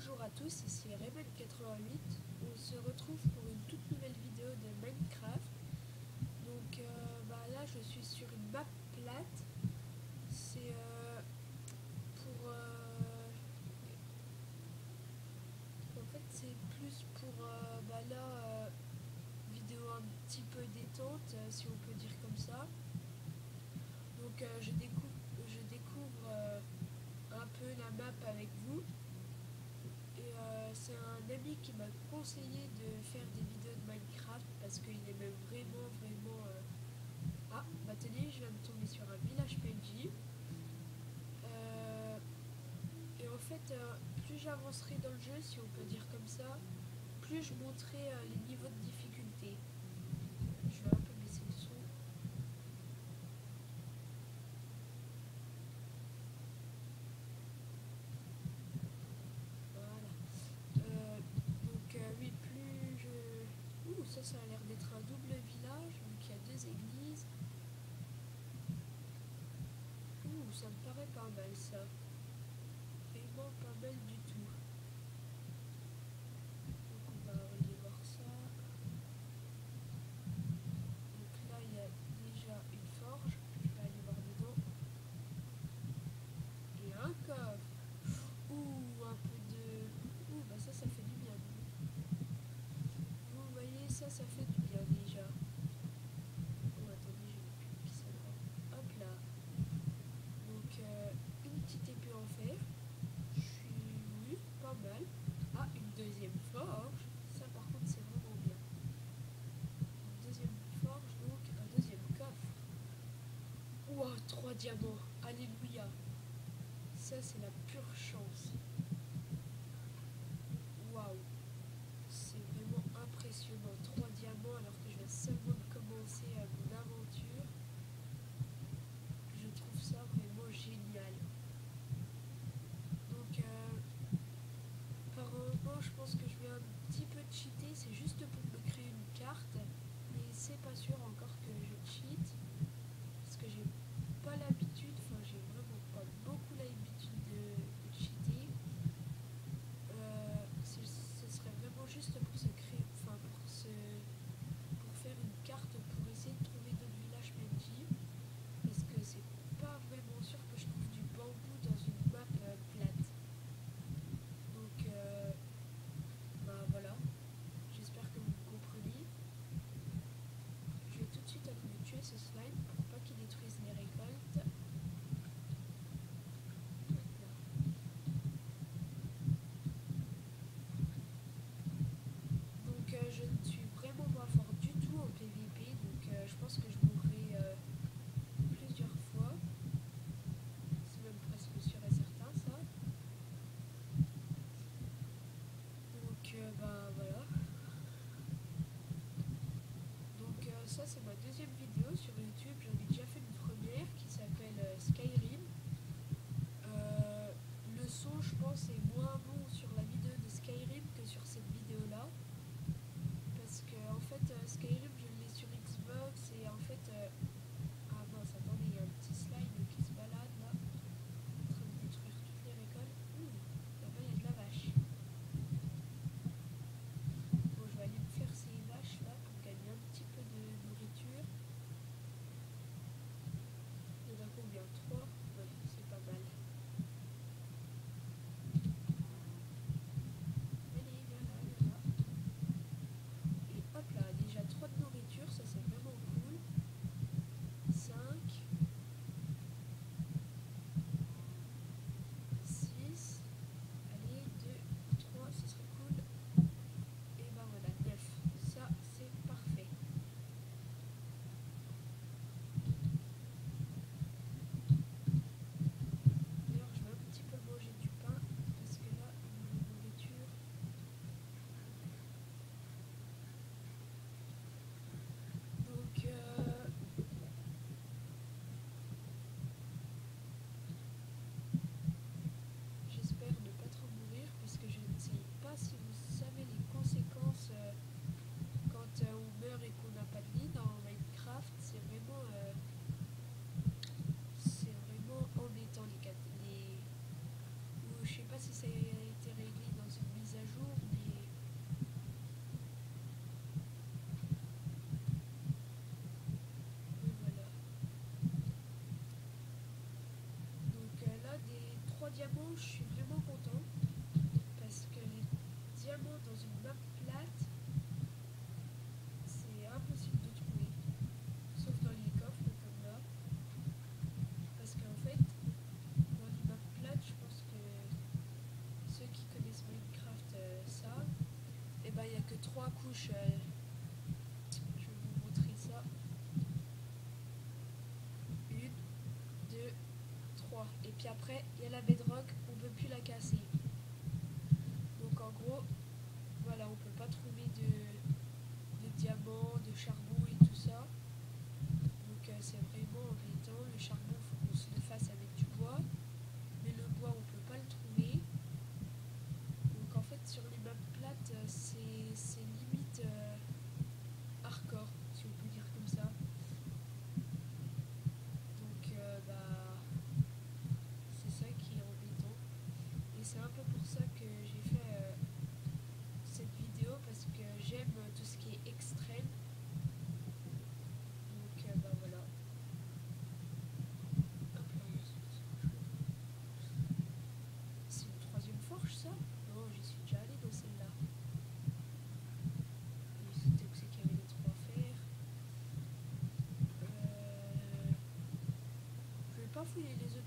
Bonjour à tous, ici Rebel88. On se retrouve pour une toute nouvelle vidéo de Minecraft. Donc là je suis sur une map plate. C'est pour en fait c'est plus pour vidéo un petit peu détente, si on peut dire comme ça. Donc je découvre un peu la map avec vous. Et c'est un ami qui m'a conseillé de faire des vidéos de Minecraft parce qu'il aimait vraiment. Ah, bah tenez, je viens de tomber sur un village PNJ. Et en fait, plus j'avancerai dans le jeu, si on peut dire comme ça, plus je monterai les niveaux de difficulté. Je vais un peu baisser le son. Voilà. Oui, plus je... Ouh, ça a l'air d'être un double village, vu qu'il y a deux églises. Ouh, ça me paraît pas mal ça. Vraiment pas mal du tout. Donc on va aller voir ça. Donc là il y a déjà une forge. Je vais aller voir dedans. Et un coffre. Ouh, un peu de... Ouh, bah ça fait du bien. Vous voyez, ça fait du bien déjà. Oh, attendez, je vais plus ça là. Hop là. Donc une petite épée en fer. Je suis... Oui, pas mal. Ah, une deuxième forge. Ça par contre c'est vraiment bien. Une deuxième forge, donc un deuxième coffre. Wow, 3 diamants. Alléluia. Ça c'est la pure chance. Waouh. C'est vraiment impressionnant. 3 diamants alors que je viens seulement de commencer mon aventure. Je trouve ça vraiment génial. Donc par moment je pense que je vais un petit peu cheater. C'est juste pour me créer une carte. Mais c'est pas sûr encore que je cheat. Parce que j'ai pas l'habitude. Enfin j'ai vraiment pas beaucoup l'habitude de cheater. Ce serait vraiment juste pour se créer, pour faire une carte pour essayer de trouver d'autres villages PNJ, parce que c'est pas vraiment sûr que je trouve du bambou dans une map plate. Donc voilà, j'espère que vous comprenez. Je vais tout de suite aller me tuer, ce diamants, je suis vraiment content parce que les diamants dans une map plate, c'est impossible de trouver, sauf dans les coffres comme là. Parce qu'en fait, dans les maps plates, je pense que ceux qui connaissent Minecraft savent, et ben il n'y a que 3 couches. Je vais vous montrer ça. 1, 2, 3. Et puis après, il y a la bedrock, on ne peut plus la casser. Donc en gros, voilà, on ne peut pas trouver de diamants, de charbon et tout ça. Donc c'est vraiment embêtant. Le charbon, il faut qu'on se le fasse avec du bois. Mais le bois, on ne peut pas le trouver. Donc en fait, sur les maps plates, c'est limite hardcore, si on peut dire comme ça. Donc bah, c'est ça qui est embêtant. Et c'est un peu pour ça que j'ai fait cette vidéo, parce que j'aime tout ce qui est extrême. Donc bah voilà. Hop là, c'est une 3e forge ça? Non, j'y suis déjà allée dans celle-là. Et c'était où c'est qu'il y avait les 3 fers. Je vais pas fouiller les autres